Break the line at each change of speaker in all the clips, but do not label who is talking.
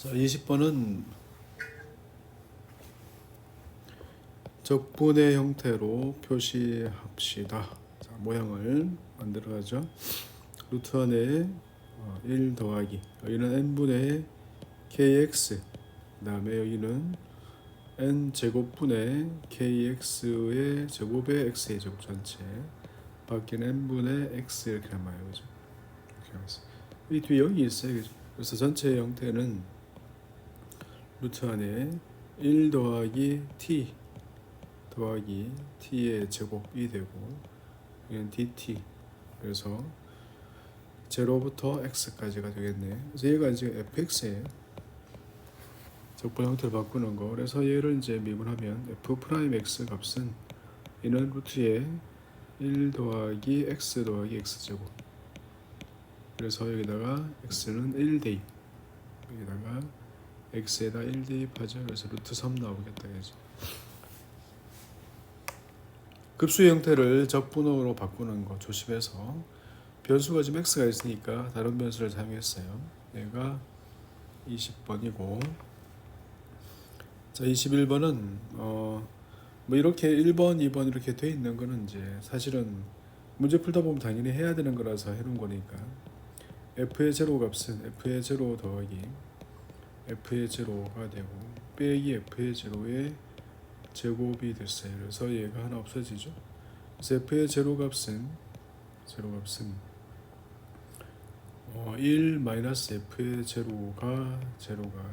자, 20번은 적분의 형태로 표시합시다. 자, 모양을 만들어가죠. 루트 안에 1 더하기, 여기는 n분의 kx, 그 다음에 여기는 n 제곱분의 kx의 제곱의 x의 제곱 전체, 밖에는 n분의 x 이렇게 남아요. 그죠? 이렇게 남았어요. 이 뒤에 0이 있어요. 그죠? 그래서 전체 형태는 루트 안에 1 더하기 t 더하기 t의 제곱이 되고, 이건 dt, 그래서 0부터 x까지가 되겠네. 그래서 얘가 지금 fx예요. 적분 형태를 바꾸는 거. 그래서 얘를 이제 미분하면 f 프라임 x 값은 이는 루트에 1 더하기 x 더하기 x 제곱. 그래서 여기다가 x는 1 대입, 여기다가 x에다 1 대입하죠. 그래서 루트 3 나오겠다. 그죠? 급수의 형태를 적분으로 바꾸는 거 조심해서. 변수가 지금 x가 있으니까 다른 변수를 사용했어요. 얘가 20번이고, 자 21번은 뭐 이렇게 1번, 2번 이렇게 돼 있는 거는 이제 사실은 문제 풀다 보면 당연히 해야 되는 거라서 해놓은 거니까, f의 제로 값은 f의 제로 더하기 f의 제로가 되고 빼기 f의 제로의 제곱이 됐어요. 그래서 얘가 하나 없어지죠. 그래서 f의 제로 값은 1 마이너스 f의 제로가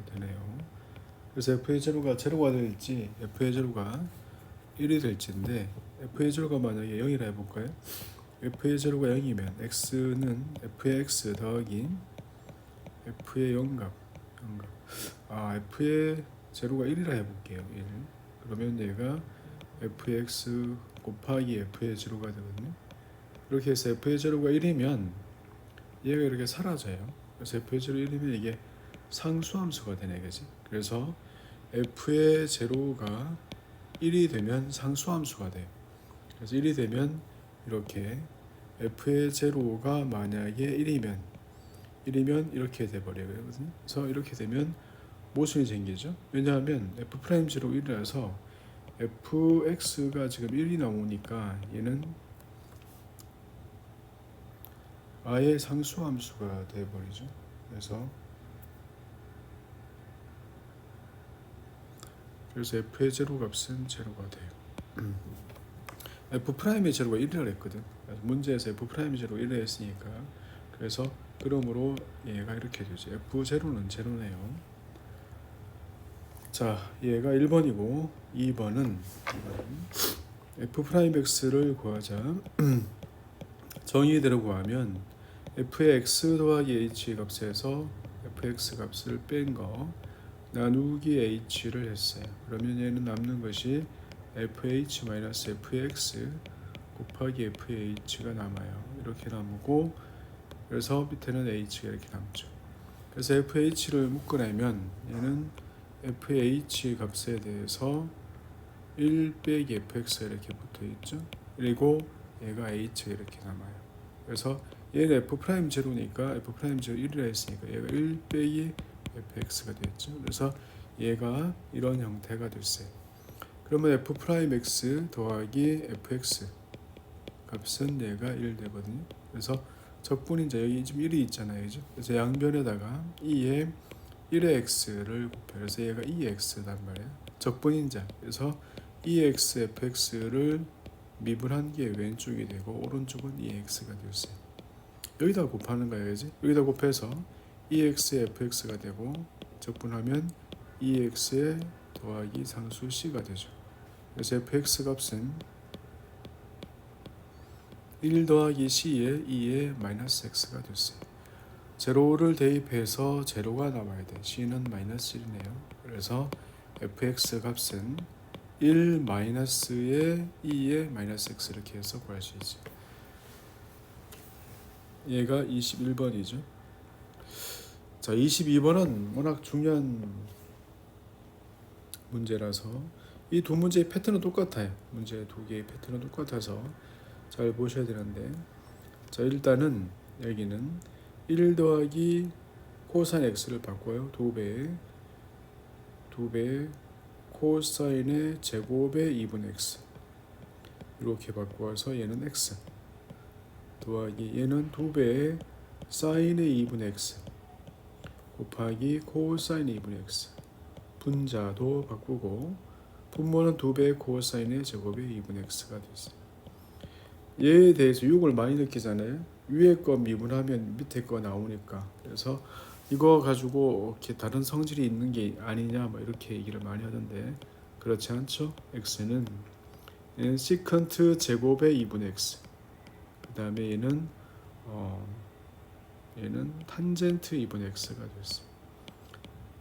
되네요. 그래서 f의 제로가 될지 f의 제로가 1이 될지인데, f의 제로가 만약에 0이라 해볼까요? f의 제로가 0이면 x는 f의 x 더하기 f의 0값. f의 제로가 1이라 해볼게요. 1. 그러면 얘가 f의 x 곱하기 f의 제로가 되거든요. 이렇게 해서 f의 제로가 1이면 얘가 이렇게 사라져요. 그래서 f의 제로 1이면 이게 상수함수가 되네, 그지? 그래서 f의 제로가 1이 되면 상수함수가 돼요. 그래서 1이 되면 이렇게 f의 제로가 만약에 1이면 이렇게 돼버려요. 그래서 이렇게 되면 모순이 생기죠. 왜냐하면 f' 제로 1이라서 fx가 지금 1이 나오니까 얘는 아예 상수함수가 돼버리죠. 그래서 f의 제로 값은 제로가 돼요. f'의 제로가 1이라 했거든. 문제에서 f'의 제로 1이라 했으니까, 그래서 그러므로 얘가 이렇게 되죠. f 제로는 제로네요. 자, 얘가 1번이고 2번은 f'x를 구하자. 정의대로 구하면 f의 x 더하기 h 값에서 fx 값을 뺀 거 나누기 h를 했어요. 그러면 얘는 남는 것이 fh-fx 곱하기 fh가 남아요. 이렇게 남고, 그래서 밑에는 h가 이렇게 남죠. 그래서 fh를 묶어내면 얘는 fh 값에 대해서 1 빼기 fx가 이렇게 붙어있죠. 그리고 얘가 h가 이렇게 남아요. 그래서 얘는 f' 제로니까 f' 제로 1이라 했으니까 얘가 1 빼기 fx가 되었죠. 그래서 얘가 이런 형태가 됐어요. 그러면 f'x 더하기 fx 값은 얘가 1 되거든요. 그래서 적분인자 여기 지금 1이 있잖아요. 그죠? 그래서 양변에다가 2에 1의 x를 곱해요. 그래서 얘가 2x단 말이에요. 적분인자. 그래서 2x fx를 미분한 게 왼쪽이 되고 오른쪽은 2x가 되었어요. 여기다 곱하는 거예요. 그지? 여기다 곱해서 2x의 fx가 되고 적분하면 2x의 더하기 상수 c가 되죠. 그래서 fx 값은 1 더하기 c에 2의 마이너스 x가 됐어요. 제로를 대입해서 제로가 나와야 돼. c는 마이너스 1이네요. 그래서 fx 값은 1 마이너스의 2의 마이너스 x 이렇게 해서 구할 수 있죠. 얘가 21번이죠. 자, 22번은 워낙 중요한 문제라서 이 두 문제의 패턴은 똑같아요. 문제 두 개의 패턴은 똑같아서 잘 보셔야 되는데, 자 일단은 여기는 1 더하기 코사인 x를 바꿔요. 2배 코사인의 제곱의 2분의 x 이렇게 바꿔서 얘는 x 더하기 얘는 2배의 사인의 2분의 x 곱하기 코사인의 2분의 x 분자도 바꾸고 분모는 2배의 코사인의 제곱의 2분의 x가 됐어요. 얘에 대해서 6을 많이 느끼잖아요. 위에 거 미분하면 밑에 거 나오니까. 그래서 이거 가지고 이렇게 다른 성질이 있는 게 아니냐 뭐 이렇게 얘기를 많이 하던데 그렇지 않죠. x는 시컨트 제곱의 2분의 x 그 다음에 얘는 탄젠트 2분의 x가 됐어.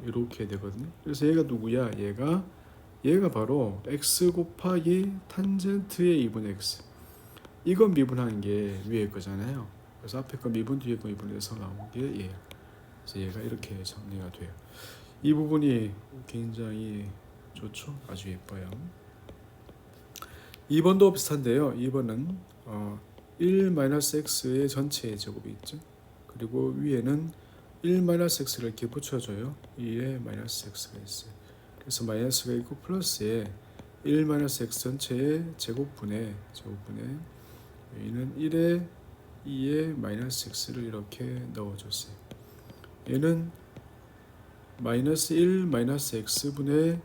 이렇게 되거든요. 그래서 얘가 누구야? 얘가 바로 x 곱하기 탄젠트의 2분의 x. 이건 미분하는 게 위에 거잖아요. 그래서 앞에 거 미분 뒤에 거 미분해서 나온 게 얘야. 그래서 얘가 이렇게 정리가 돼요. 이 부분이 굉장히 좋죠. 아주 예뻐요. 2번도 비슷한데요. 2번은 1-x의 전체의 제곱이 있죠. 그리고 위에는 1-x를 이렇게 붙여줘요. 2에 -x가 있어요. 그래서 마이너스가 있고 플러스에 1-x 전체의 제곱분의 여기는 1에 2에 -x를 이렇게 넣어줬어요. 얘는 -1 x분의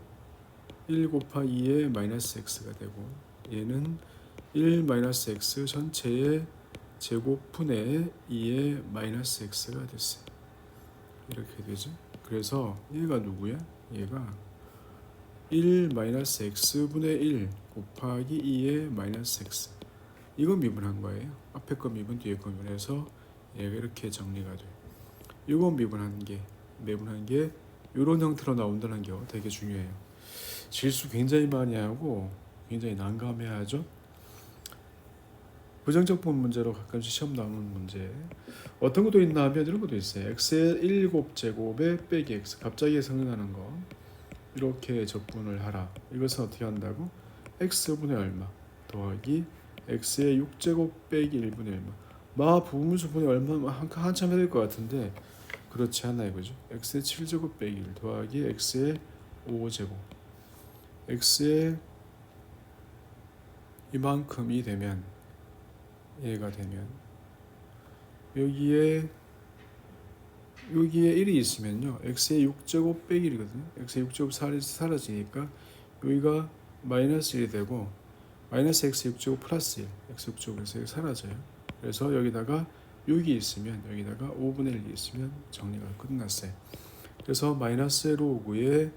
1 곱하기 2의 -x가 되고 얘는 1 x 전체의 제곱분의 2의 -x가 됐어요. 이렇게 되죠. 그래서 얘가 누구야? 얘가 1 x분의 1 곱하기 2의 -x 이건 미분한 거예요. 앞에 거 미분 뒤에 거 미분해서 얘가 이렇게 정리가 돼요. 이건 미분한 게 이런 형태로 나온다는 게 되게 중요해요. 실수 굉장히 많이 하고 굉장히 난감해하죠. 부정적 부분 문제로 가끔씩 시험 나오는 문제. 어떤 것도 있나 하면 이런 것도 있어요. x의 1곱제곱에 빼기 x 갑자기 생겨나는 거 이렇게 적분을 하라. 이것은 어떻게 한다고? x분의 얼마 더하기 x의 6제곱 빼기 1분의 얼마. 부분수 분의 얼마 한참 해야 될 것 같은데 그렇지 않아요. 그죠? x의 7제곱 빼기 1 더하기 x의 5제곱 x의 이만큼이 되면 얘가 되면 여기에 1이 있으면요 x의 6제곱 빼기 1이거든요. x의 6제곱 사라지니까 여기가 -1이 되고 마이너스 x 6제곱 플러스 1 x 6제곱에서 사라져요. 그래서 여기다가 6이 있으면 여기다가 5분의 1이 있으면 정리가 끝났어요. 그래서 마이너스 로그에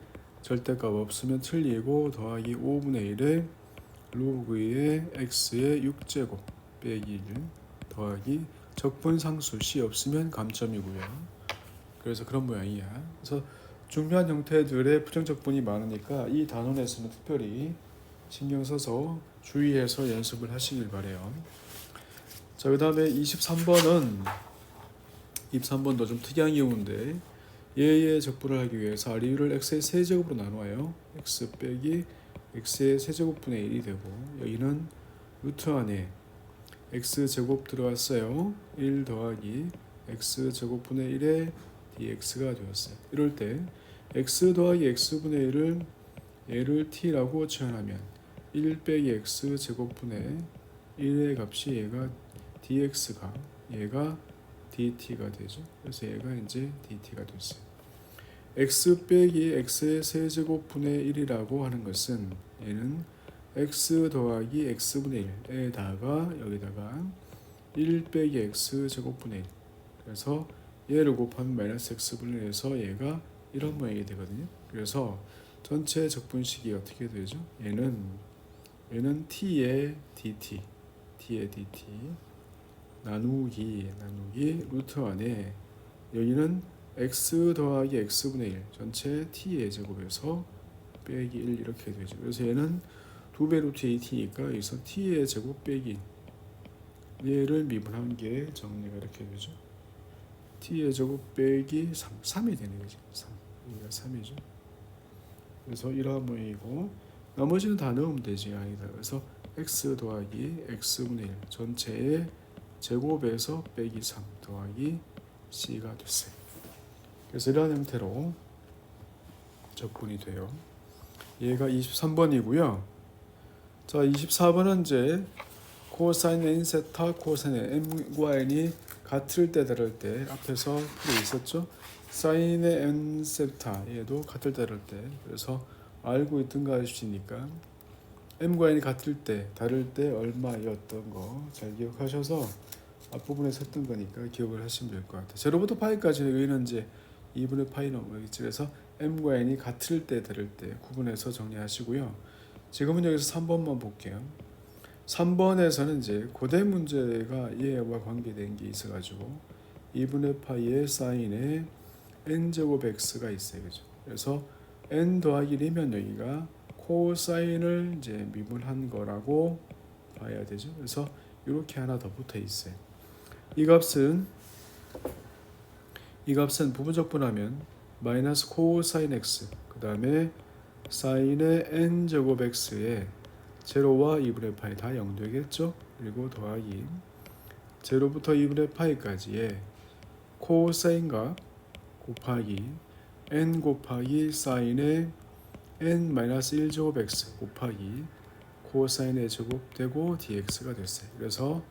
절대값 없으면 틀리고 더하기 5분의 1에 로그의 x의 6제곱 빼기 1 더하기 적분상수 c 없으면 감점이고요. 그래서 그런 모양이야. 그래서 중요한 형태들의 부정적분이 많으니까 이 단원에서는 특별히 신경 써서 주의해서 연습을 하시길 바래요. 자, 그 다음에 23번도 좀 특이한 경우인데 얘의 적분을 하기 위해서 r을 x의 세제곱으로 나누어요. x 빼기 x의 세제곱분의 1이 되고 여기는 루트 안에 x제곱 들어갔어요. 1 더하기 x제곱분의 1에 dx가 되었어요. 이럴 때 x 더하기 x분의 1을 얘를 t라고 치환하면 1 빼기 x제곱분의 1의 값이 얘가 dx가 얘가 dt가 되죠. 그래서 얘가 이제 dt가 됐어요. x 빼기 x의 세제곱분의 1이라고 하는 것은 얘는 x 더하기 x분의 1에다가 여기다가 1 빼기 x제곱분의 1 그래서 얘를 곱하면 마이너스 x분의 1에서 얘가 이런 모양이 되거든요. 그래서 전체 적분식이 어떻게 되죠? 얘는 t의 dt 나누기 루트 안에 여기는 x 더하기 x분의 1 전체 t의 제곱에서 빼기 1 이렇게 되죠. 그래서 얘는 2배 루트 2t니까 여기서 t의 제곱 빼기 얘를 미분한 게 정리가 이렇게 되죠. t의 제곱 빼기 3이 되는 거지. 3. 여기가 3이죠. 그래서 이러한 모양이고 나머지는 다 넣으면 되지. 아니다. 그래서 x 더하기 x분의 1 전체의 제곱에서 빼기 3 더하기 c가 됐어요. 그래서 이런 형태로 적분이 돼요. 얘가 23번이고요. 자, 24번은 이제 코사인 n 세타 코사인 m과 n이 같을 때 다를 때 앞에서 풀이 있었죠. 사인의 n 세타 얘도 같을 때 다를 때, 그래서 알고 있던 거 아시니까 m과 n이 같을 때 다를 때 얼마였던 거 잘 기억하셔서 앞부분에 썼던 거니까 기억을 하시면 될 것 같아요. 제로부터 파이까지 여기는 이제 2분의 파이 넘어가겠지. 그래서 m과 n이 같을 때 다를 때 구분해서 정리하시고요. 지금은 여기서 3번만 볼게요. 3번에서는 이제 고대 문제가 얘와 관계된 게 있어가지고 2분의 파이의 사인에 n제곱 x가 있어요. 그죠? 그래서 n 더하기 1이면 여기가 코사인을 이제 미분한 거라고 봐야 되죠. 그래서 이렇게 하나 더 붙어 있어요. 이 값은 부분적분하면 마이너스 코사인 x 그 다음에 사인의 n제곱 x에 제로와 2분의 파이 다 0 되겠죠. 그리고 더하기 제로부터 2분의 파이까지의 코사인 값 곱하기 n 곱하기 사인의 n-1제곱 x 곱하기 코사인의 제곱되고 dx가 됐어요. 그래서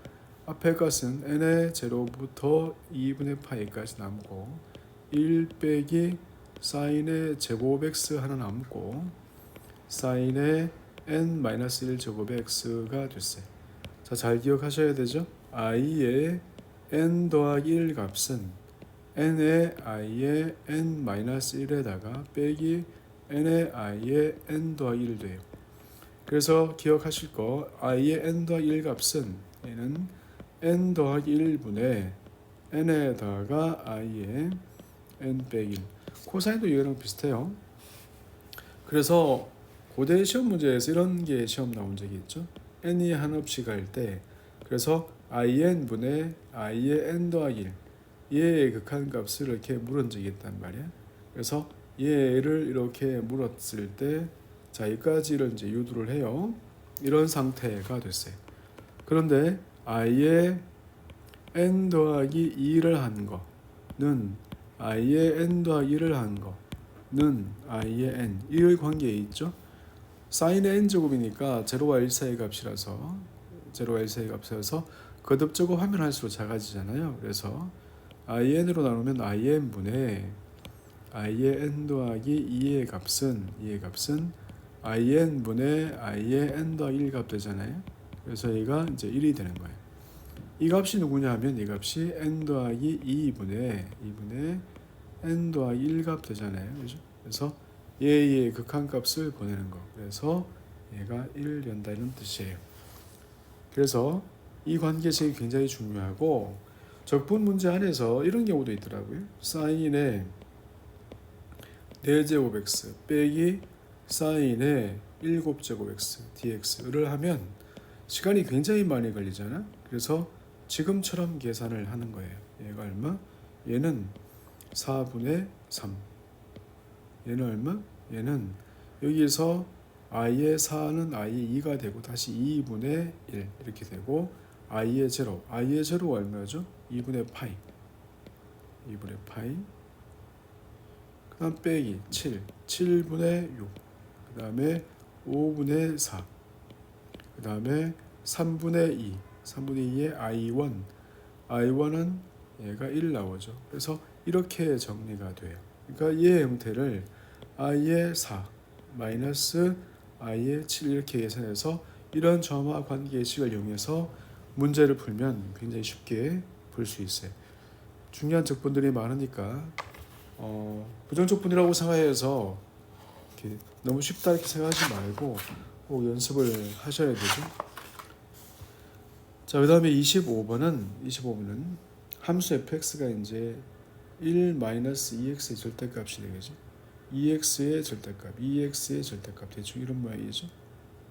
앞에 값은 n의 제로부터 2분의 파이까지 남고 1 빼기 사인의 제곱 x 하나 남고 사인의 n-1 제곱의 x가 됐어요. 자, 잘 기억하셔야 되죠. i의 n 더하기 1 값은 n의 i의 n-1에다가 빼기 n의 i의 n 더하기 1 돼요. 그래서 기억하실 거 i의 n 더하기 1 값은 얘는 n 더하기 1분의 n에다가 i의 n 빼기 1. 코사인도 이거랑 비슷해요. 그래서 고대 시험 문제에서 이런 게 시험 나온 적이 있죠. n이 한없이 갈 때 그래서 in분의 i의 n 더하기 1 얘의 극한값을 이렇게 물은 적이 있단 말이야. 그래서 얘를 이렇게 물었을 때 자, 여기까지를 이제 유도를 해요. 이런 상태가 됐어요. 그런데 i의 n 더하기 2를 한 거는 i의 n 더하기 1을 한 거는 i의 n 이 관계에 있죠. 사인의 n제곱이니까 제로와 1 사이 값이라서 제로와 1 사이 값이라서 거듭제곱 하면 할수록 작아지잖아요. 그래서 in으로 나누면 in분의 i의 n 더하기 2의 값은 in분의 i의 n 더하기 1 값 되잖아요. 그래서 얘가 이제 1이 되는 거예요. 이 값이 누구냐 하면 이 값이 n 더하기 2분의 n 더하기 1 값 되잖아요. 그죠? 그래서 얘의 극한값을 보내는 거. 그래서 얘가 1 연다 이런 뜻이에요. 그래서 이 관계식이 굉장히 중요하고 적분 문제 안에서 이런 경우도 있더라고요. 사인의 4제곱 x 빼기 사인의 7제곱 x dx를 하면 시간이 굉장히 많이 걸리잖아. 그래서 지금처럼 계산을 하는 거예요. 얘가 얼마? 얘는 4분의 3. 얘는 얼마? 얘는 여기서 i의 4는 i의 2가 되고 다시 2분의 1 이렇게 되고 i의 제로가 얼마죠? 2분의 파이 그 다음 빼기 7분의 6 그 다음에 5분의 4 그 다음에 3분의 2의 i1은 얘가 1 나오죠. 그래서 이렇게 정리가 돼요. 그러니까 얘의 형태를 i의 4 마이너스 i의 7 이렇게 계산해서 이런 점화 관계식을 이용해서 문제를 풀면 굉장히 쉽게 풀 수 있어요. 중요한 적분들이 많으니까 부정적분이라고 생각해서 이렇게 너무 쉽다 이렇게 생각하지 말고 꼭 연습을 하셔야 되죠. 자, 그 다음에 25번은 함수 fx가 이제 1-2x의 절대값이 되겠죠. 2x의 절대값 대충 이런 모양이죠.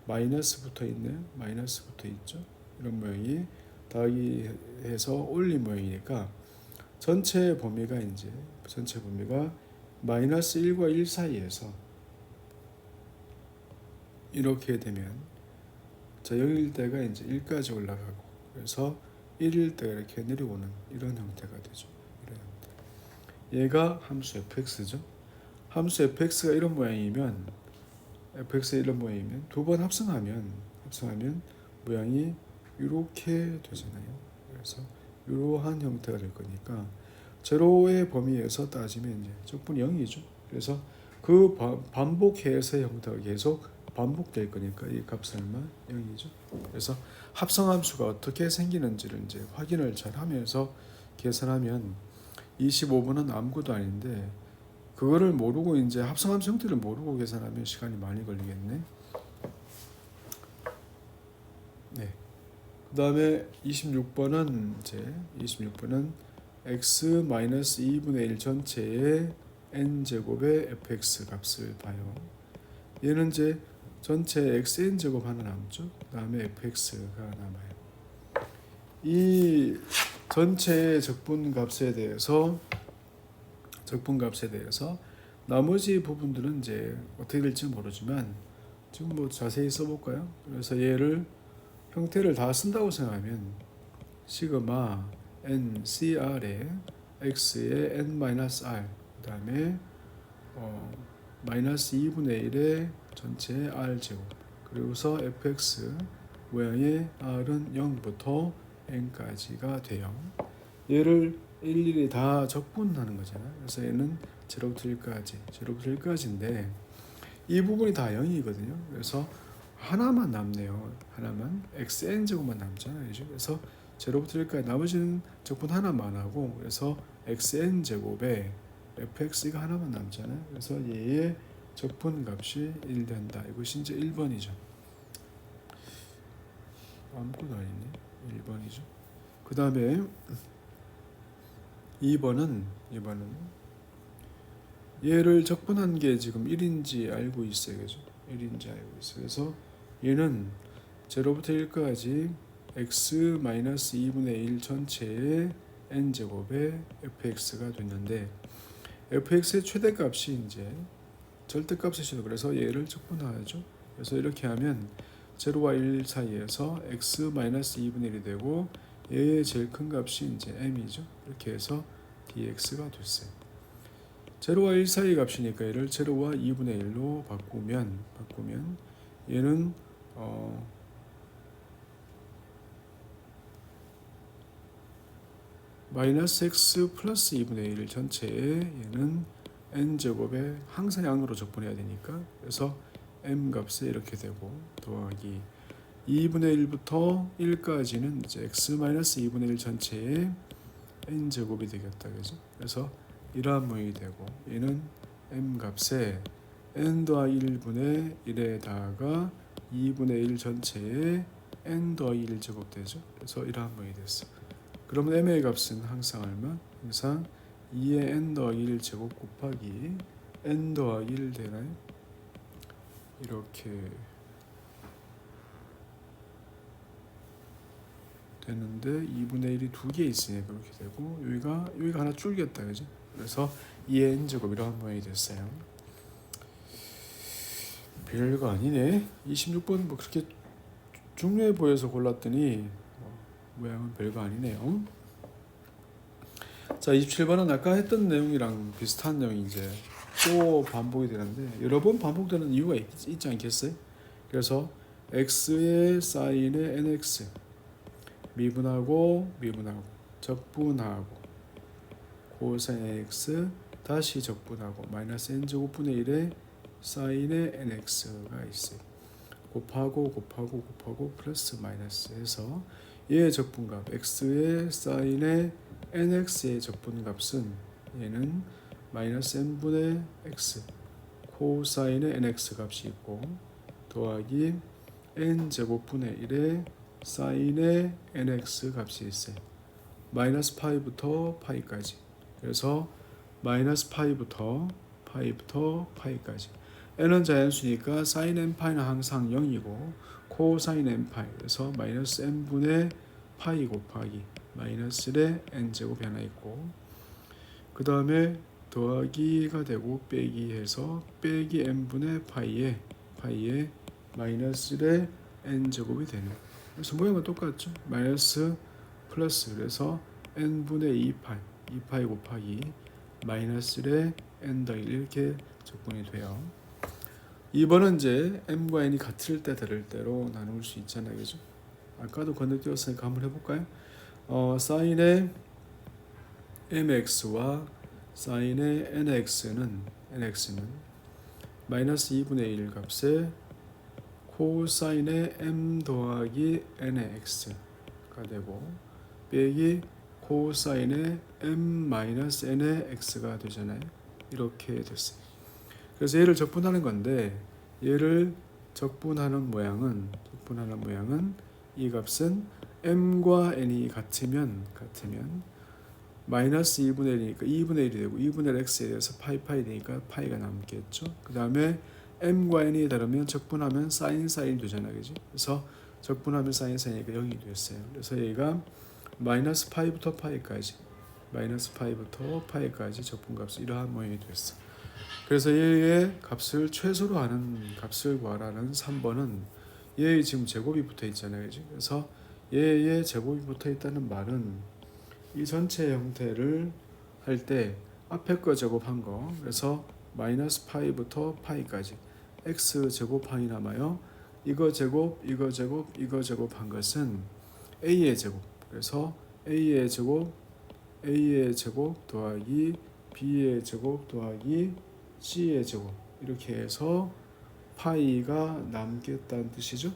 마이너스 붙어 있죠. 이런 모양이 더하기해서 올린 모양이니까 전체 범위가 마이너스 1과 1 사이에서 이렇게 되면 자, 0일 때가 이제 1까지 올라가고 그래서 1일 때가 이렇게 내려오는 이런 형태가 되죠. 이런 형태. 얘가 함수 fx죠. 함수 fx가 이런 모양이면 fx가 이런 모양이면 두 번 합성하면 모양이 이렇게 되잖아요. 그래서 이러한 형태가 될 거니까 제로의 범위에서 따지면 이제 적분이 0이죠. 그래서 그 반복해서 형태가 계속 반복될 거니까 이 값은 얼마? 0이죠. 그래서 합성함수가 어떻게 생기는지를 이제 확인을 잘 하면서 계산하면 25분은 아무것도 아닌데 그거를 모르고 이제 합성함수 형태를 모르고 계산하면 시간이 많이 걸리겠네. 네. 그다음에 26번은 x-2분의 1 전체의 n제곱의 fx 값을 봐요. 얘는 이제 전체 xn제곱 하나 남죠. 그 다음에 fx가 남아요. 이 전체의 적분값에 대해서 나머지 부분들은 이제 어떻게 될지 모르지만 지금 뭐 자세히 써볼까요? 그래서 얘를 형태를 다 쓴다고 생각하면 시그마 ncr에 x의 n-r 그 다음에 마이너스 2분의 1의 전체 r제곱 그리고서 fx 모양의 r은 0부터 n까지가 돼요. 얘를 일일이 다 적분하는 거잖아요. 그래서 얘는 제로부터 1까지인데 이 부분이 다 0이거든요. 그래서 하나만 남네요. 하나만 xn제곱만 남잖아요. 그래서 제로부터 1까지 나머지는 적분 하나만 하고 그래서 xn제곱에 fx가 하나만 남잖아요. 그래서 얘의 적분값이 1 된다. 이것이 이제 1번이죠. 아무것도 아니네. 1번이죠. 그 다음에 2번은 얘를 적분한 게 지금 1인지 알고 있어요. 그죠? 1인지 알고 있어요. 그래서 얘는 제로부터 1까지 x-2분의 1 전체의 n제곱의 fx가 됐는데 fx의 최대값이 이제 절대값이죠. 그래서 얘를 적분하죠. 그래서 이렇게 하면 0와 1 사이에서 x-2분의 1이 되고 얘의 제일 큰 값이 이제 m이죠. 이렇게 해서 dx가 됐어요. 0와 1 사이 값이니까 얘를 0와 2분의 1로 바꾸면 얘는 마이너스 x 플러스 2분의 1 전체에 얘는 n제곱에 항상 양으로 적분해야 되니까 그래서 m 값에 이렇게 되고 더하기 2분의 1부터 1까지는 이제 x-2분의 1 전체에 n제곱이 되겠다. 그죠? 그래서 이러한 모양이 되고 얘는 m 값에 n 더하기 1분의 1에다가 2분의 1 전체에 n 더하기 1제곱 되죠. 그래서 이러한 모양이 됐어. 그러면 m의 값은 항상 얼마? 항상 2의 n 더하기 1제곱 곱하기 n 더하기 1 되나요? 이렇게 되는데 2분의 1이 두 개 있으니까 그렇게 되고 여기가 하나 줄겠다. 그죠? 그래서 2의 n제곱 이런 모양이 됐어요. 별거 아니네. 26번 뭐 그렇게 중요해 보여서 골랐더니 모양은 별거 아니네요. 자, 27번은 아까 했던 내용이랑 비슷한 내용이 이제 또 반복이 되는데 여러 번 반복되는 이유가 있지 않겠어요? 그래서 x의 사인의 nx 미분하고 적분하고 코사인 nx 다시 적분하고 마이너스 n제곱분의 1의 사인의 nx가 있어요. 곱하고 플러스 마이너스 해서 얘의 적분값 x의 사인의 nx의 적분값은 얘는 마이너스 n분의 x 코사인의 nx 값이 있고 더하기 n제곱분의 1의 사인의 nx 값이 있어요. 마이너스 파이부터 파이까지. 그래서 마이너스 파이부터 파이까지. n은 자연수니까 사인 n파이는 항상 0이고 코사인 n파이. 그래서 마이너스 n분의 파이 곱하기 마이너스의 n제곱이 하나 있고 그 다음에 더하기가 되고 빼기 해서 빼기 n분의 파이에 마이너스의 n제곱이 되는. 그래서 모양은 똑같죠. 마이너스 플러스 그래서 n분의 2파이 곱하기 마이너스 1에 n 더하기 1 이렇게 적분이 돼요. 2번은 이제 m과 n이 같을 때 다를 때로 나눌 수 있잖아요, 그죠? 아까도 건너뛰었으니까 한번 해볼까요? 사인의 mx와 사인의 nx는 마이너스 2분의 1 값에 코사인의 m 더하기 n의 x가 되고 빼기 코사인의 m 마이너스 n의 x가 되잖아요. 이렇게 됐어요. 그래서 얘를 적분하는 건데 얘를 적분하는 모양은 이 값은 m과 n이 같으면 마이너스 2분의 1이니까 2분의 1이 되고 2분의 1 x에 대해서 파이 되니까 파이가 남겠죠. 그 다음에 m과 n이 다르면 적분하면 사인이 되잖아요, 그죠? 그래서 적분하면 사인이니까 0이 됐어요. 그래서 얘가 마이너스 파이부터 파이까지 적분값이 이러한 모양이 됐어. 그래서 얘의 값을 최소로 하는 값을 구하라는 3번은 얘의 지금 제곱이 붙어 있잖아요, 그죠? 그래서 얘의 제곱이 붙어 있다는 말은 이 전체 형태를 할 때 앞에 거 제곱한 거, 그래서 마이너스 파이부터 파이까지 x 제곱 파이 남아요. 이거 제곱한 것은 a의 제곱, 그래서 a의 제곱 더하기 b의 제곱 더하기 c의 제곱 이렇게 해서 파이가 남겠다는 뜻이죠.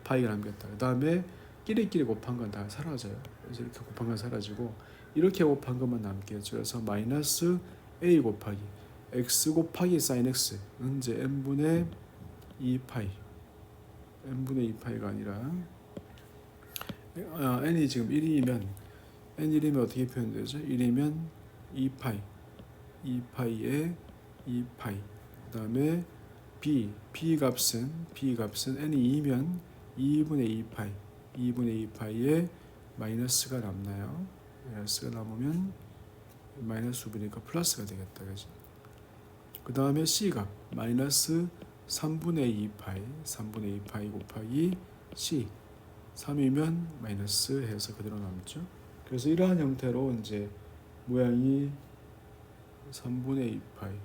파이가 남겠다. 그 다음에 끼리끼리 곱한 건 다 사라져요. 그래서 이렇게 곱한 건 사라지고 이렇게 곱한 것만 남겠죠. 그래서 마이너스 a 곱하기 x 곱하기 sin x는 이제 n분의 2파이가 아니라 n이 지금 1이면 어떻게 표현되죠? 1이면 2파이에 2파이. 그 다음에 b 값은 n이 2면 2분의 2파이에 마이너스가 남나요? 마이너스가 남으면 마이너스 5이니까 플러스가 되겠다, 그죠? 그 다음에 c 값 마이너스 3분의 2파이 곱하기 c 3이면 마이너스 해서 그대로 남죠. 그래서 이러한 형태로 이제 모양이 3분의 2파이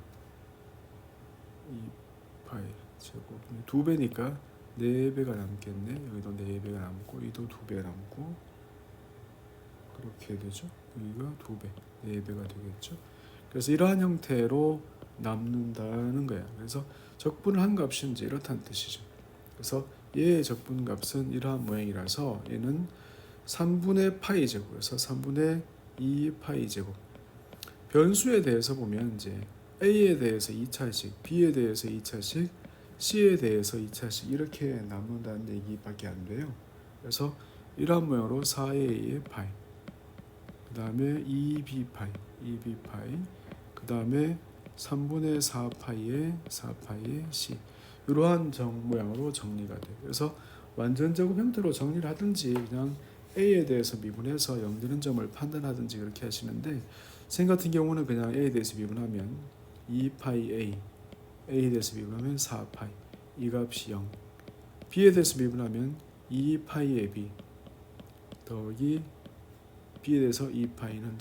제곱 2배니까 4배가 남겠네. 여기도 4배가 남고 여기도 2배가 남고 그렇게 되죠. 여기가 2배, 4배가 되겠죠. 그래서 이러한 형태로 남는다는 거야. 그래서 적분을 한 값이 이제 이렇다는 뜻이죠. 그래서 얘의 적분 값은 이러한 모양이라서 얘는 3분의 파이 제곱에서 3분의 2파이 제곱. 변수에 대해서 보면 이제 a에 대해서 2차씩, b에 대해서 2차씩, c에 대해서 2차씩 이렇게 남는다는 얘기밖에 안 돼요. 그래서 이러한 모양으로 4a의 파이, 그 다음에 2b 파이, 그 다음에 3분의 4파이의 c 이러한 모양으로 정리가 돼요. 그래서 완전 제곱 형태로 정리를 하든지 그냥 a에 대해서 미분해서 0되는 점을 판단하든지 그렇게 하시는데 생 같은 경우는 그냥 a에 대해서 미분하면 2파이 a에 대해서 미분하면 4파이 이 값이 0, b에 대해서 미분하면 2파이의 b 더하기 b에 대해서 2파이는 0.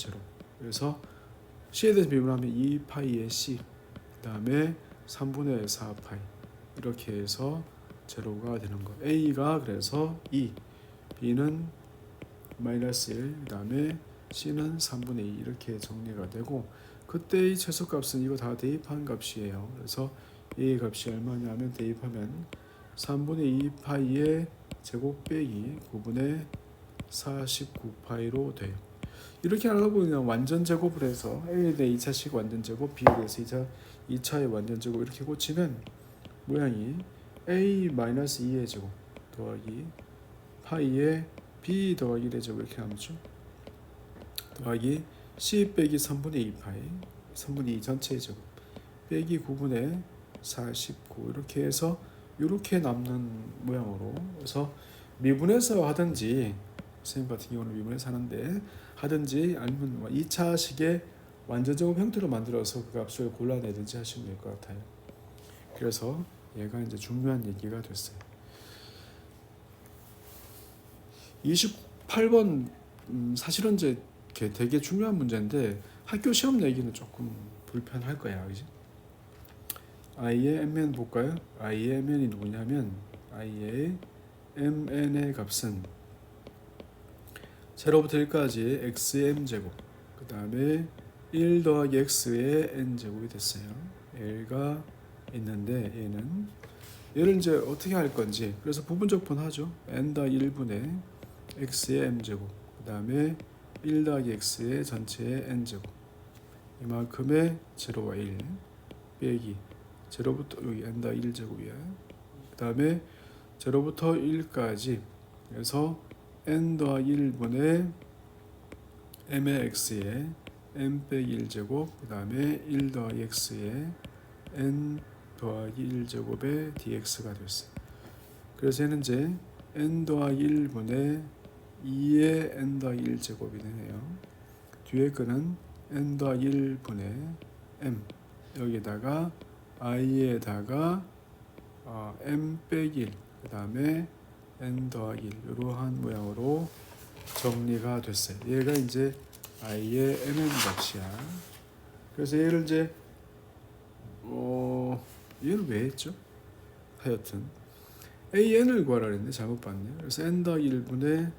그래서 c에 대해서 미분하면 2파이의 c 그 다음에 3분의 4파이 이렇게 해서 제로가 되는 거. a가 그래서 2, b는 마이너스 1, 그 다음에 c는 3분의 2 이렇게 정리가 되고 그때의 최소값은 이거 다 대입한 값이에요. 그래서 a 값이 얼마냐면 대입하면 3분의 2파이의 제곱 빼기 9분의 49파이로 돼요. 이렇게 하다 보면 완전 제곱을 해서 a에 대해 2차식 완전 제곱, b에 대해서 2차의 완전 제곱 이렇게 고치면 모양이 a-2의 제곱 더하기 파이의 b 더하기 1의 제곱 이렇게 남죠. 더하기 c 빼기 3분의 2파이 3분의 2 전체의 제곱 빼기 9분의 49 이렇게 해서 이렇게 남는 모양으로. 그래서 미분해서 하든지 선생님 같은 경우는 미분해서 하는데 하든지 아니면 2차식의 완전제곱 형태로 만들어서 그 값을 골라내든지 하시면 될 것 같아요. 그래서 얘가 이제 중요한 얘기가 됐어요. 28번 사실은 이제 되게 중요한 문제인데 학교 시험 내기는 조금 불편할 거야, 그지? i의 mn 볼까요? i의 mn이 누구냐면 i의 mn의 값은 제로부터 1까지 x의 m제곱 그 다음에 1 더하기 x의 n제곱이 됐어요. L가 있는데 얘를 이제 어떻게 할 건지, 그래서 부분적 분하죠. n 더하기 1분의 x의 m제곱 그 다음에 1 더하기 x의 전체의 n제곱 이만큼의 제로와 1 빼기 제로부터 여기 n 더하기 1제곱이야. 그 다음에 제로부터 1까지 그래서 n 더하기 1분의 m의 x의 n 빼기 1제곱 그 다음에 1 더하기 x의 n 더하기 1제곱의 dx가 됐어요. 그래서 얘는 이제 n 더하기 1분의 2의 n 더하기 1제곱이 되네요. 뒤에 거는 n 더하기 1분의 m 여기다가 i에다가 m 빼기 1 그 다음에 n 더하기 1 이러한 모양으로 정리가 됐어요. 얘가 이제 i의 mn 값이야. 그래서 얘를 이제 얘를 왜 했죠? 하여튼 an을 구하라 그랬는데 잘못 봤네요. 그래서 n 더하기 1분의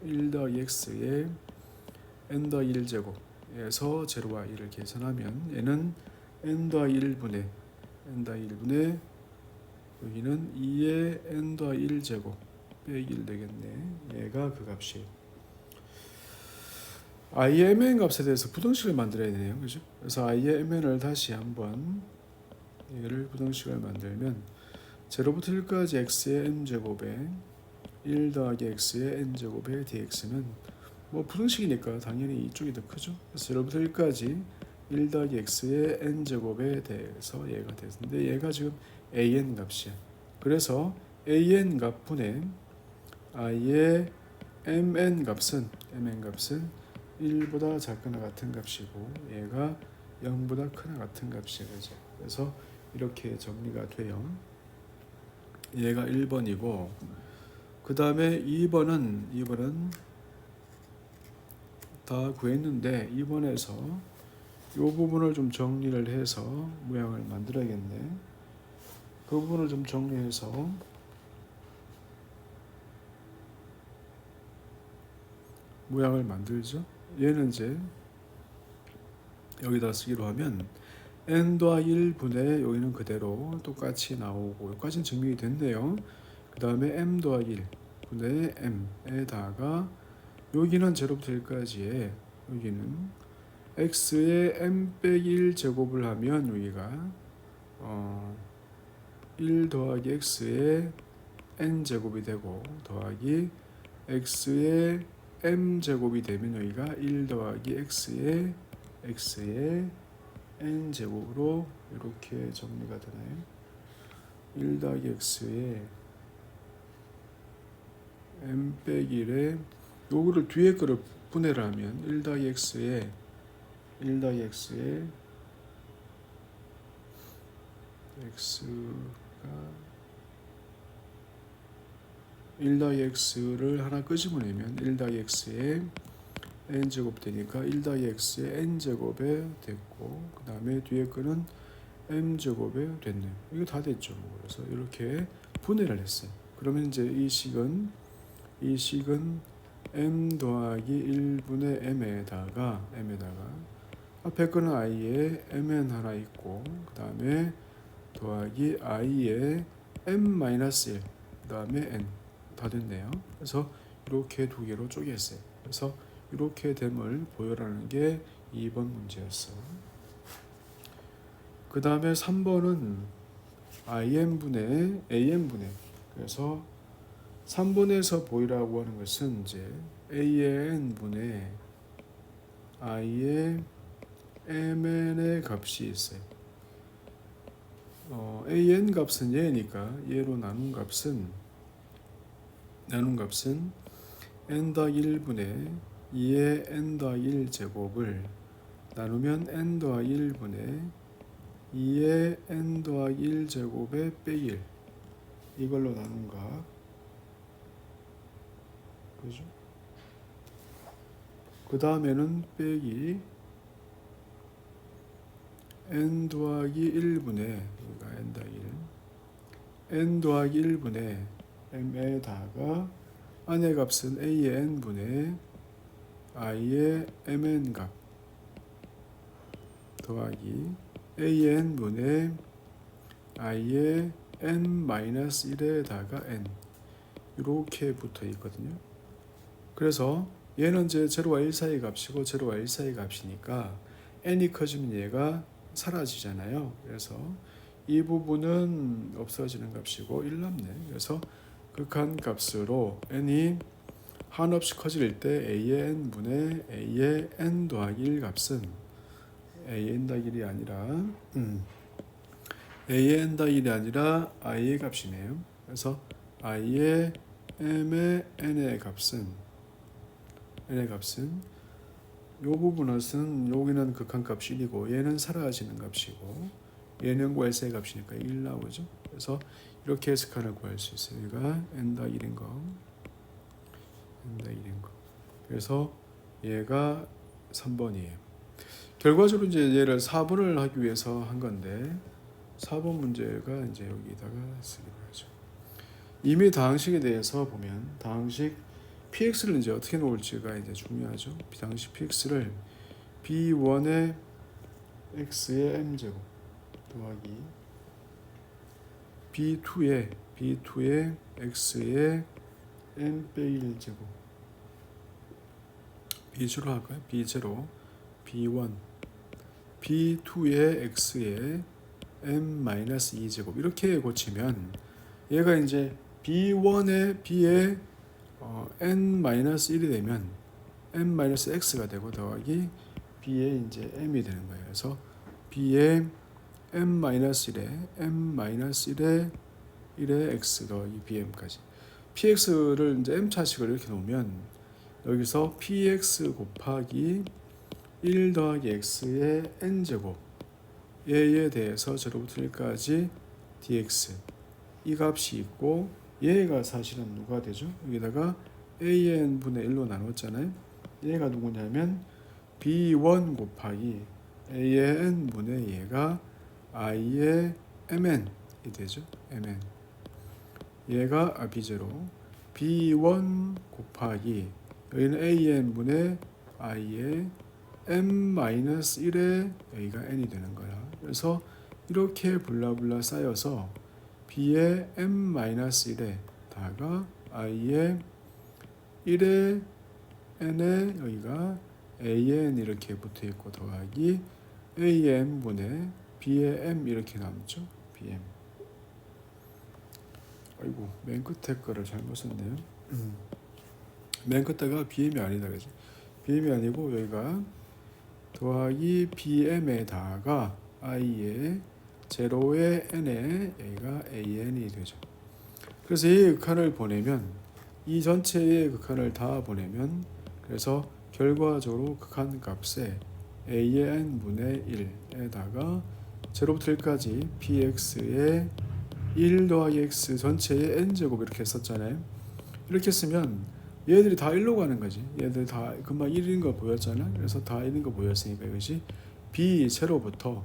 1 더하기 x의 n 더하기 1제곱에서 제로와 1을 계산하면 얘는 n 더하기 1분의 여기는 2의 n 더하기 1제곱 빼기 1 되겠네. 얘가 그 값이에요. i의 mn 값에 대해서 부등식을 만들어야 되네요. 그죠? 그래서 i의 mn을 다시 한번 얘를 부등식을 만들면 제로부터 1까지 x의 n제곱에 1 더하기 x의 n제곱의 dx는 뭐 부등식이니까 당연히 이쪽이 더 크죠. 그래서 제로부터 1까지 1 더하기 x의 n제곱에 대해서 얘가 됐는데 얘가 지금 an 값이야. 그래서 an 값분의 i의 mn 값은 1보다 작거나 같은 값이고 얘가 0보다 크나 같은 값이야. 그래서 이렇게 정리가 돼요. 얘가 1번이고 그 다음에 2번은 다 구했는데 2번에서 이 부분을 좀 정리를 해서 모양을 만들어야겠네. 그 부분을 좀 정리해서 모양을 만들죠. 얘는 이제 여기다 쓰기로 하면 n 더하기 1분의 여기는 그대로 똑같이 나오고 여기까지는 증명이 됐네요. 그 다음에 m 더하기 1분의 m에다가 여기는 제로부터 1까지에 여기는 x의 m 빼기 1 제곱을 하면 여기가 1 더하기 x의 n 제곱이 되고 더하기 x의 m 제곱이 되면 여기가 1 더하기 x의 n 제곱으로 이렇게 정리가 되나요? 1 더하기 x의 m 빼기 1에 요거를 뒤에 거를 분해를 하면 1 더하기 x의 1 더하기 x의 x를 하나 끄집어내면 1 더하기 x의 n제곱 되니까 1 더하기 x의 n제곱에 됐고 그 다음에 뒤에 거는 m제곱에 됐네요. 이거 다 됐죠. 그래서 이렇게 분해를 했어요. 그러면 이제 이 식은 m 더하기 1분의 m에다가 앞에 거는 i에 mn 하나 있고 그 다음에 더하기 i에 m-1 그 다음에 n 다 됐네요. 그래서 이렇게 두 개로 쪼개었어요. 그래서 이렇게 됨을 보여라는 게 2번 문제였어. 그 다음에 3번은 im분의 an분의 그래서 3번에서 보이라고 하는 것은 이제 a의 n분의 i의 mn의 값이 있어요. an 값은 얘니까 얘로 나눈 값은 n 더하기 1분의 2의 n 더하기 1제곱을 나누면 n 더하기 1분의 2의 n 더하기 1제곱의 빼기 1 이걸로 나눈 값 그죠? 그 다음에는 빼기 n 더하기 1분의 여기가 n 더하기 1 n 더하기 1분의 m에다가 안의 값은 a의 n분의 i의 mn 값 더하기 a의 n분의 i의 n-1에다가 n 이렇게 붙어 있거든요. 그래서 얘는 이제 0와 1 사이 값이고 0와 1 사이 값이니까 n이 커지면 얘가 사라지잖아요. 그래서 이 부분은 없어지는 값이고 1 남네. 그래서 극한 값으로 n이 한없이 커질 때 a의 n분의 a의 n 더하기 1 값은 a의 n 더하기 1이 아니라 a의 n 더하기 1이 아니라 i의 값이네요. 그래서 i의 m의 n의 값은 요 부분은 여기는 극한값 1이고 얘는 사라지는 값이고 얘는 괄세 값이니까 1 나오죠. 그래서 이렇게 해서 칸을 구할 수 있어요. 여기가 n 더하기 1인 거. 그래서 얘가 3번이에요. 결과적으로 이제 얘를 4번을 하기 위해서 한 건데 4번 문제가 이제 여기다가 쓰기로 하죠. 이미 다항식에 대해서 보면 다항식 px를 이제 어떻게 놓을지가 이제 중요하죠. 다항식 px를 b1의 x의 m제곱 더하기 b2의 x의 m-1제곱 b0로 할까요? b0 b1 b2의 x의 m-2제곱 이렇게 고치면 얘가 이제 b1의 b의 n-1이 되면 n-x가 되고 더하기 b의 이제 m이 되는 거예요. 그래서 b의 m-1에 m-1의 x 더하기 bm까지 px를 이제 m 차식을 이렇게 놓으면 여기서 px 곱하기 1 더하기 x의 n제곱 얘에 대해서 0부터 1까지 dx 이 값이 있고 얘가 사실은 누가 되죠? 여기다가 a의 n분의 1로 나눴잖아요. 얘가 누구냐면 b1 곱하기 a의 n분의 얘가 i의 mn이 되죠. mn 얘가 b0 b1 곱하기 여기는 a의 n분의 i의 m-1에 여기가 n이 되는 거야. 그래서 이렇게 블라블라 쌓여서 b의 m-1에다가 i의 1의 n에 여기가 a의 n 이렇게 붙어 있고 더하기 a의 m분의 b의 m 이렇게 남죠. bm. 아이고 맨 끝에 거를 잘못 썼네요. 맨 끝에가 bm이 아니다 그지? bm이 아니고 여기가 더하기 bm에다가 i의 0의 n에 여기가 an이 되죠. 그래서 이 극한을 보내면 이 전체의 극한을 다 보내면 그래서 결과적으로 극한 값에 a의 n분의 1에다가 0부터 1까지 px의 1 더하기 x 전체의 n제곱 이렇게 했었잖아요. 이렇게 쓰면 얘들이 다 1로 가는 거지. 얘들 다 금방 1인 거 보였잖아. 그래서 다 1인 거 보였으니까 이것이 b 제로부터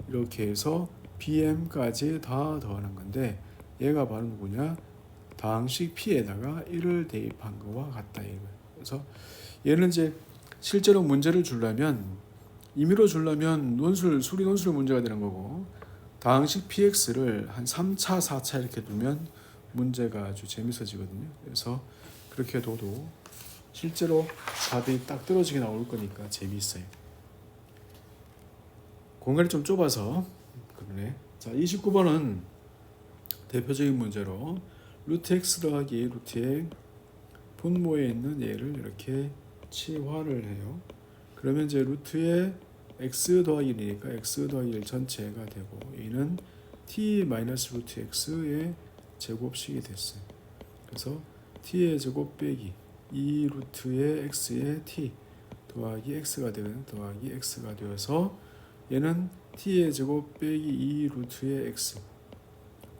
이렇게 해서 bm까지 다 더하는 건데 얘가 바로 누구냐? 다항식 p에다가 1을 대입한 거와 같다 이거예요. 그래서 얘는 이제 실제로 문제를 주려면 임의로 주려면 수리 논술 문제가 되는 거고 다항식 px를 한 3차, 4차 이렇게 두면 문제가 아주 재밌어지거든요. 그래서 그렇게 둬도 실제로 답이 딱 떨어지게 나올 거니까 재미있어요. 공간이 좀 좁아서 그러네. 자, 29번은 대표적인 문제로 루트 x 더하기 루트의 분모에 있는 얘를 이렇게 치화를 해요. 그러면 이제 루트의 x 더하기 1이니까 x 더하기 1 전체가 되고 얘는 t 마이너스 루트 x의 제곱식이 됐어요. 그래서 t의 제곱 빼기 2 루트의 x의 t 더하기 x가 되면 더하기 x가 되어서 얘는 t의 제곱 빼기 2 루트의 x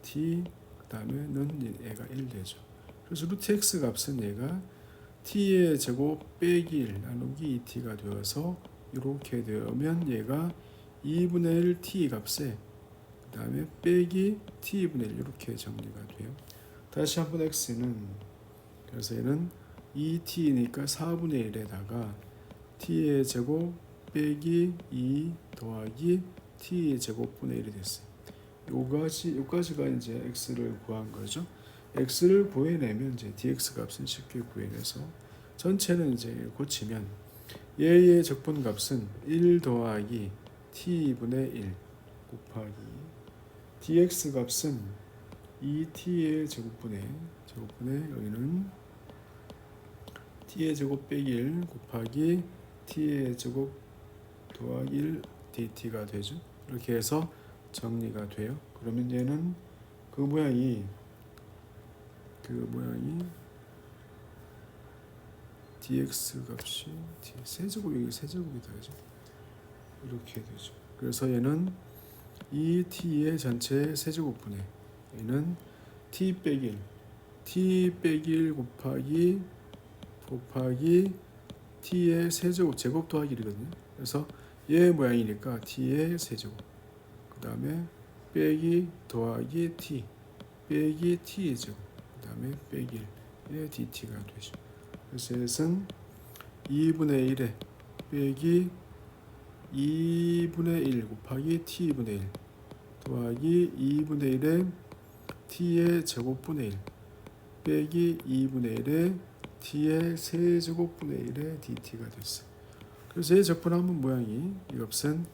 t 그 다음에는 얘가 1 되죠. 그래서 루트 x 값은 얘가 t의 제곱 빼기 1 나누기 2t가 되어서 이렇게 되면 얘가 2분의 1 t 값에 그 다음에 빼기 t분의 1 이렇게 정리가 돼요. 다시 한번 x는 그래서 얘는 2t니까 4분의 1에다가 t의 제곱 빼기 2 더하기 t의 제곱분의 1이 됐어요. 요까지가 이제 x를 구한 거죠. x를 구해내면 이제 dx 값은 쉽게 구해내서 전체는 이제 고치면 얘의 적분값은 1 더하기 t분의 1 곱하기 dx 값은 2t의 제곱분의 여기는 t의 제곱 빼기 1 곱하기 t의 제곱 더하기 1 dt가 되죠. 이렇게 해서 정리가 돼요. 그러면 얘는 그 모양이 dx 값이 세제곱이 되죠. 이렇게 되죠. 그래서 얘는 2t의 전체 세제곱분의 얘는 t 빼기 1 곱하기 t의 세제곱 제곱 더하기 1이거든요. 그래서 얘 모양이니까 t의 세제곱 그 다음에 빼기 더하기 t 빼기 t의 제곱 그 다음에 빼기 1의 dt가 되죠. 그래서 얘는 2분의 1에 빼기 2분의 1 곱하기 t분의 1 더하기 2분의 1에 t의 제곱분의 1 빼기 2분의 1에 t의 세제곱분의 1의 dt가 됐어요. 그래서 이 적분하면 모양이 이 값은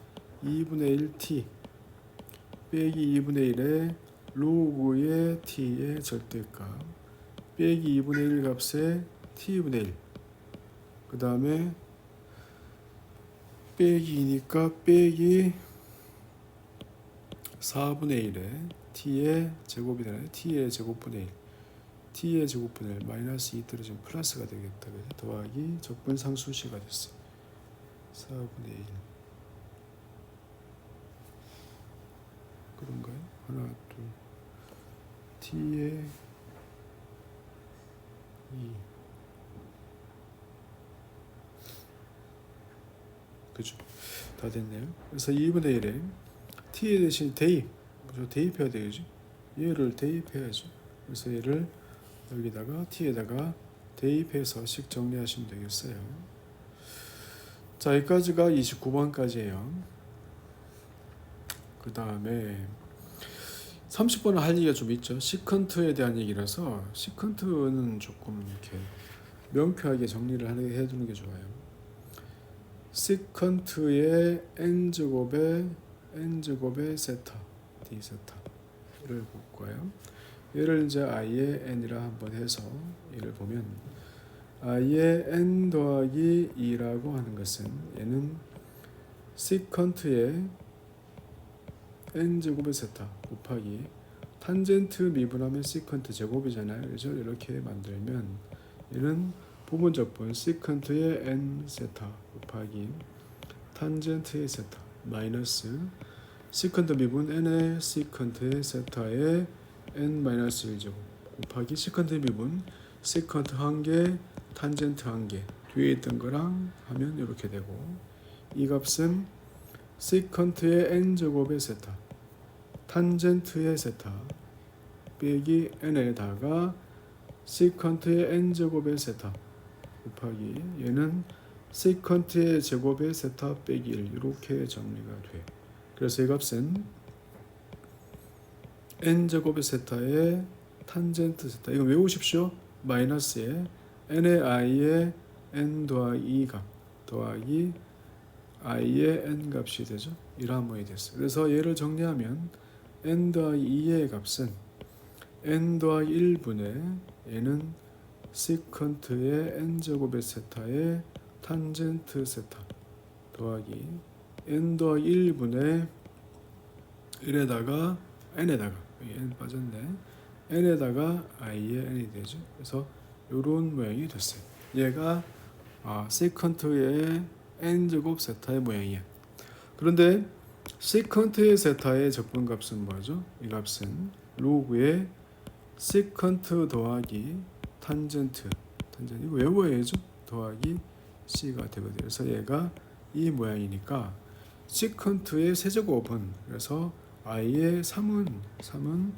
2분의 1t 빼기 2분의 1의 로그의 t의 절대값 빼기 2분의 1 값의 t분의 1 그 다음에 빼기니까 빼기 4분의 1에 t의 제곱이 되나요? t의 제곱분의 1 t의 제곱분의 1 마이너스 2 떨어지면 플러스가 되겠다. 더하기 적분상수식이 됐어요. 4분의 1 그런가요? 하나 둘 t의 2 그죠? 다 됐네요. 그래서 2분의 1에 t 대신 대입해야 되겠죠? 얘를 대입해야죠. 그래서 얘를 여기다가 t에다가 대입해서 식 정리하시면 되겠어요. 자, 여기까지가 29번까지예요. 그 다음에 30번은 할 얘기가 좀 있죠. 시컨트에 대한 얘기라서 시컨트는 조금 이렇게 명쾌하게 정리를 해두는 게 좋아요. 시컨트의 n제곱의 세타 d 세타를 볼 거예요. 얘를 이제 i의 n이라 한번 해서 얘를 보면 i의 n 더하기 2라고 하는 것은 얘는 시컨트의 n제곱의 세타 곱하기 탄젠트 미분하면 시컨트 제곱이잖아요. 그래서 이렇게 만들면 얘는 부분적분 시컨트의 n 세타 곱하기 탄젠트의 세타 마이너스 시컨트 미분 n의 시컨트의 세타의 n-1제곱 곱하기 시컨트 미분 시컨트 1개 탄젠트 1개 뒤에 있던 거랑 하면 이렇게 되고 이 값은 시컨트의 n제곱의 세타 탄젠트의 세타 빼기 n에다가 시컨트의 n제곱의 세타 곱하기 얘는 시컨트의 제곱의 세타 빼기 1 이렇게 정리가 돼. 그래서 이 값은 n제곱의 세타의 탄젠트 세타 이거 외우십시오. 마이너스에 n의 i의 n 더하기 2값 더하기 i의 n 값이 되죠. 이러한 모양이 됐어요. 그래서 얘를 정리하면 n 더하기 2의 값은 n 더하기 1분의 얘는 시컨트의 n제곱의 세타의 탄젠트 세타 더하기 n 더하기 1분의 1에다가 n에다가 여기 n 빠졌네. n에다가 i의 n이 되죠. 그래서 이런 모양이 됐어요. 얘가 시컨트의 n제곱 세타의 모양이야. 그런데 시컨트의 세타의 적분값은 뭐죠? 이 값은 로그의 시컨트 더하기 탄젠트 탄젠트 이거 외워야죠. 더하기 c가 되거든요. 그래서 얘가 이 모양이니까 시컨트의 세제곱은 그래서 i의 3은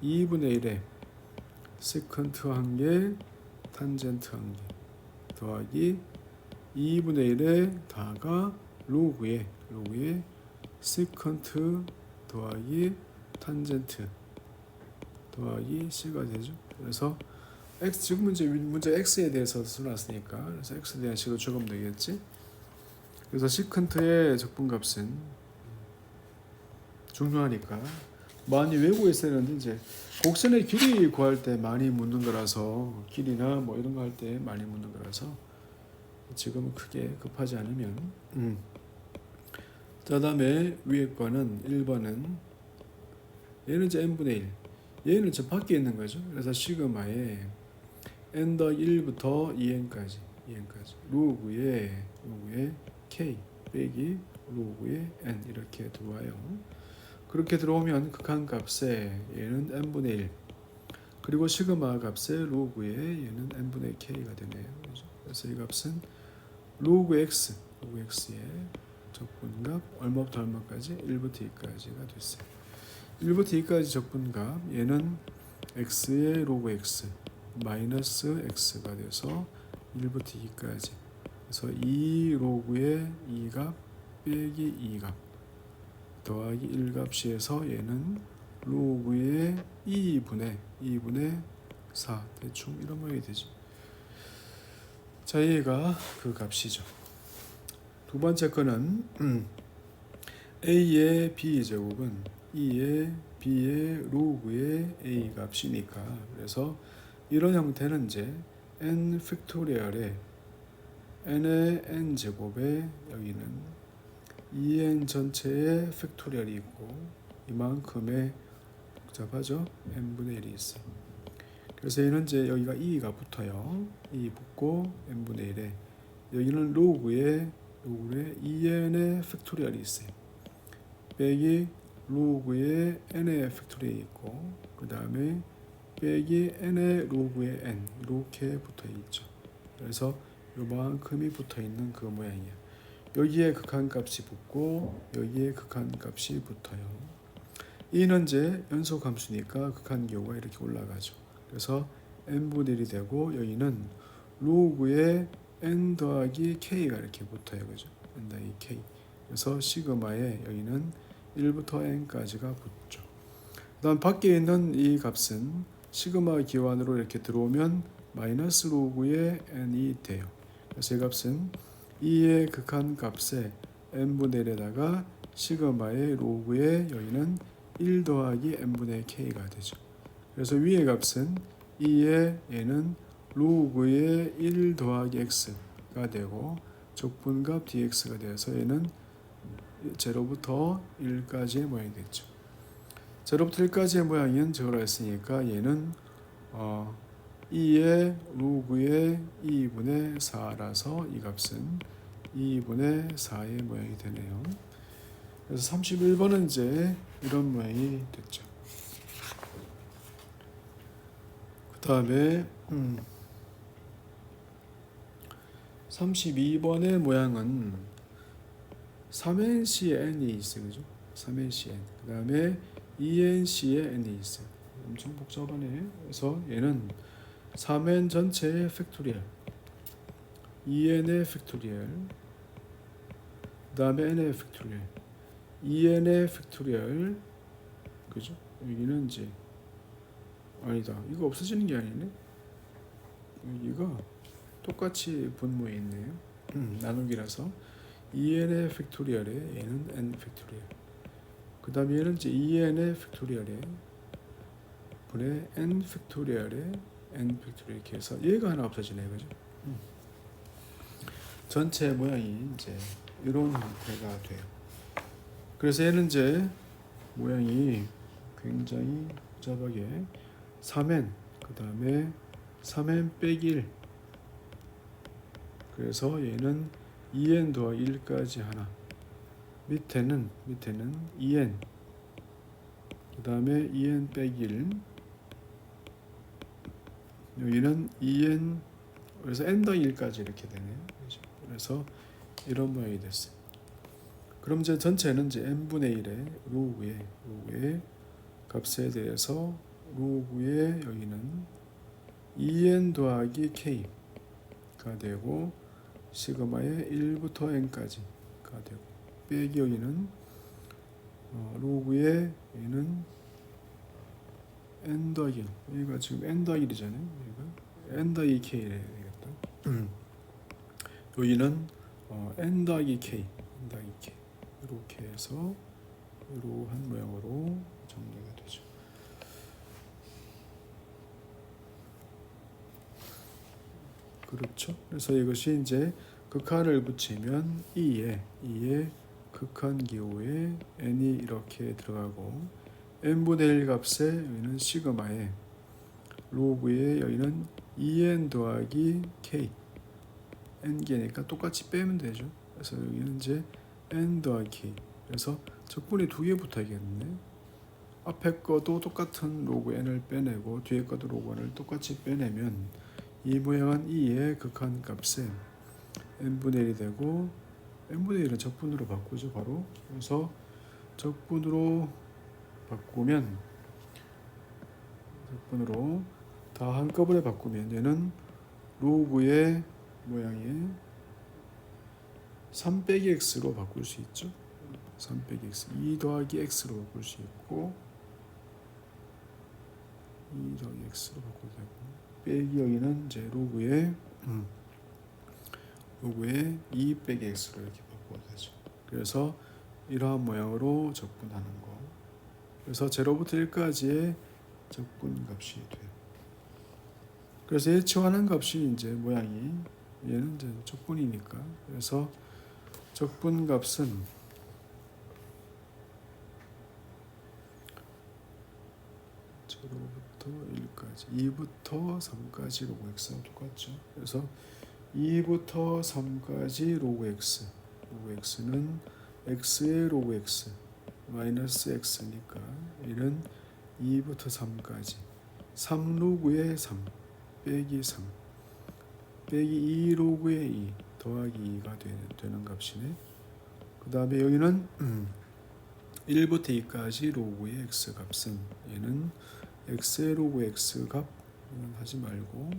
2분의 1에 시컨트 1개 탄젠트 1개 더하기 2분의 1에 다가 로그의 시컨트 더하기 탄젠트 더하기 c가 되죠. 그래서 x 지금 문제 x에 대해서 써놨으니까 그래서 x에 대한 식을 적으면 되겠지. 그래서 시컨트의 적분값은 중요하니까 많이 외우고 있어야 하는데 이제 곡선의 길이 구할 때 많이 묻는 거라서 길이나 뭐 이런 거 할 때 많이 묻는 거라서 지금은 크게 급하지 않으면 자 다음에 위에 거는 1번은 얘는 이제 n분의 1 얘는 저 밖에 있는 거죠. 그래서 시그마에 n 더하기 1부터 2n까지 로그의 k 빼기 로그의 n 이렇게 들어와요. 그렇게 들어오면 극한값에 얘는 n분의 1 그리고 시그마 값에 로그에 얘는 n분의 k가 되네요. 그래서 이 값은 로그 x의 적분값 얼마부터 얼마까지? 1부터 2까지가 됐어요. 1부터 2까지 적분값 얘는 x의 로그 x 마이너스 x가 돼서 1부터 2까지 그래서 2 로그의 2값 빼기 2값 더하기 1값이 해서 얘는 로그의 2분의 4 대충 이런 모양이 되죠. 자 얘가 그 값이죠. 두 번째 거는 a의 b 제곱은 2의 b의 로그의 a 값이니까 그래서 이런 형태는 이제 n 팩토리얼에 n의 n 제곱에 여기는 2n 전체의 팩토리얼이 있고 이만큼의 복잡하죠? n분의 1이 있어요. 그래서 얘는 이제 여기가 2가 붙어요. 2 붙고 n분의 1에 여기는 로그에 2n의 팩토리얼이 있어요. 빼기 로그에 n의 팩토리얼이 있고 그 다음에 빼기 n의 로그에 n 이렇게 붙어 있죠. 그래서 요만큼이 붙어 있는 그 모양이에요. 여기에 극한값이 붙고 여기에 극한값이 붙어요. 이는 이제 연속 함수니까 극한기호가 이렇게 올라가죠. 그래서 n분의 1이 되고 여기는 로그에 n 더하기 k가 이렇게 붙어요. 그죠? n 더하기 k. 그래서 시그마에 여기는 1부터 n까지가 붙죠. 그 다음 밖에 있는 이 값은 시그마 기환으로 이렇게 들어오면 마이너스 로그의 n이 돼요. 그래서 이 값은 2의 극한값에 n분의 1에다가 시그마의 로그에 여기는 1 더하기 n분의 k가 되죠. 그래서 위의 값은 2의 얘는 로그의 1 더하기 x가 되고 적분값 dx가 되어서 얘는 0부터 1까지의 모양이 됐죠. 0부터 1까지의 모양은 저거라 했으니까 얘는 2의 로그의 2분의 4라서 이 값은 2분의 4의 모양이 되네요. 그래서 31번은 이제 이런 모양이 됐죠. 그 다음에 32번의 모양은 3NC의 n이 있어요. 그죠? 3NC의 n. 그 다음에 2NC의 n이 있어요. 엄청 복잡하네. 그래서 얘는 3n 전체의 팩토리얼 2n의 팩토리얼 그 다음에 n의 팩토리얼 2n의 팩토리얼 그죠? 여기는 이제 아니다. 이거 없어지는 게 아니네. 여기가 똑같이 분모에 있네요. 나누기라서 2n의 팩토리얼에 얘는 n 팩토리얼 그 다음에 얘는 이제 2n의 팩토리얼에 분의 n 팩토리얼에 n 팩토리얼 이렇게 해서 얘가 하나 없어지네. 그죠? 전체 모양이 이제 이런 형태가 돼요. 그래서 얘는 이제 모양이 굉장히 복잡하게 3n 그 다음에 3n 빼기 1 그래서 얘는 2n 더하기 1까지 하나 밑에는 2n 그 다음에 2n 빼기 1 여기는 2n 그래서 n-1까지 이렇게 되네요. 그래서 이런 모양이 됐어요. 그럼 이제 전체는 이제 n분의 1의 로그의 값에 대해서 로그의 여기는 2n 더하기 k가 되고 시그마의 1부터 n까지가 되고 빼기 여기는 로그의 여기는 n 더하기 1 여기가 지금 n 더하기 1이잖아요. 여기가 n 더하기 k래 되겠다. 여기는 n 더하기 k 이렇게 해서 이러한 모양으로 정리가 되죠. 그렇죠. 그래서 이것이 이제 극한을 붙이면 2의 극한 기호에 n이 이렇게 들어가고 n분의 1 값에 여기는 시그마에 로그에 여기는 2n 더하기 k n개니까 똑같이 빼면 되죠. 그래서 여기는 이제 n 더하기 k. 그래서 적분이 두 개 붙어야겠네. 앞에 거도 똑같은 로그 n을 빼내고 뒤에 거도 로그 n을 똑같이 빼내면 이 모양은 2의 극한 값에 n분의 1이 되고 n분의 1은 적분으로 바꾸죠. 바로. 그래서 적분으로 바꾸면 적분으로 다 한꺼번에 바꾸면 얘는 로그의 모양이 3 빼기 x로 바꿀 수 있죠. 3 빼기 x 2 더하기 x로 바꿀 수 있고 2 더하기 x로 바꿀 수 있고 빼기 여기는 이제 로그의 2 빼기 x로 이렇게 바꿔야 되죠. 그래서 이러한 모양으로 적분하는 거. 그래서 0부터 1까지의 적분 값이 돼요. 그래서 예측하는 값이 이제 모양이 얘는 이제 적분이니까. 그래서 적분 값은 0부터 1까지 2부터 3까지 로그 x와 똑같죠. 그래서 2부터 3까지 로그 x 로그 x는 x의 로그 x 마이너스 x니까 얘는 2부터 3까지 3 로그의 3 빼기 3 빼기 2 로그의 2 더하기 2가 되는 값이네. 그 다음에 여기는 1부터 2까지 로그의 x 값은 얘는 x의 로그 x 값 하지 말고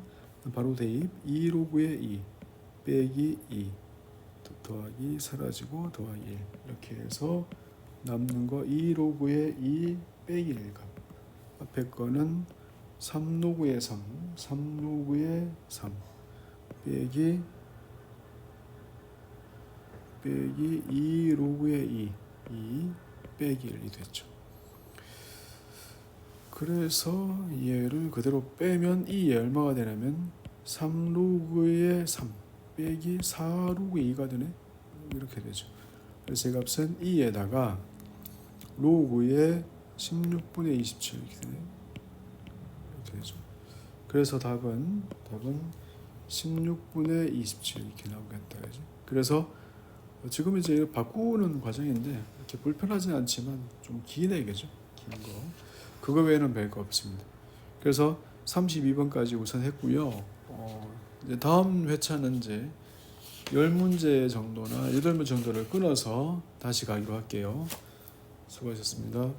바로 대입 2 로그의 2 빼기 2 더하기 사라지고 더하기 1 이렇게 해서 남는 거 2 로그의 2 빼기 1 값. 앞에 거는 3 로그의 3 로그의 3 빼기 2 로그의 2 빼기 1이 됐죠. 그래서 얘를 그대로 빼면 이 얼마가 되냐면 3 로그의 3 빼기 4 로그의 2가 되네. 이렇게 되죠. 그래서 이 값은 2에다가 로그의 16분의 27 이렇게 되네. 이렇게 되죠. 그래서 답은 16분의 27 이렇게 나오겠다. 그죠? 그래서 지금 이제 바꾸는 과정인데 이렇게 불편하지는 않지만 좀 기네, 그죠? 긴 거. 그거 외에는 별거 없습니다. 그래서 32번까지 우선 했고요. 이제 다음 회차는 이제 10문제 정도나 8문제 정도를 끊어서 다시 가기로 할게요. 수고하셨습니다.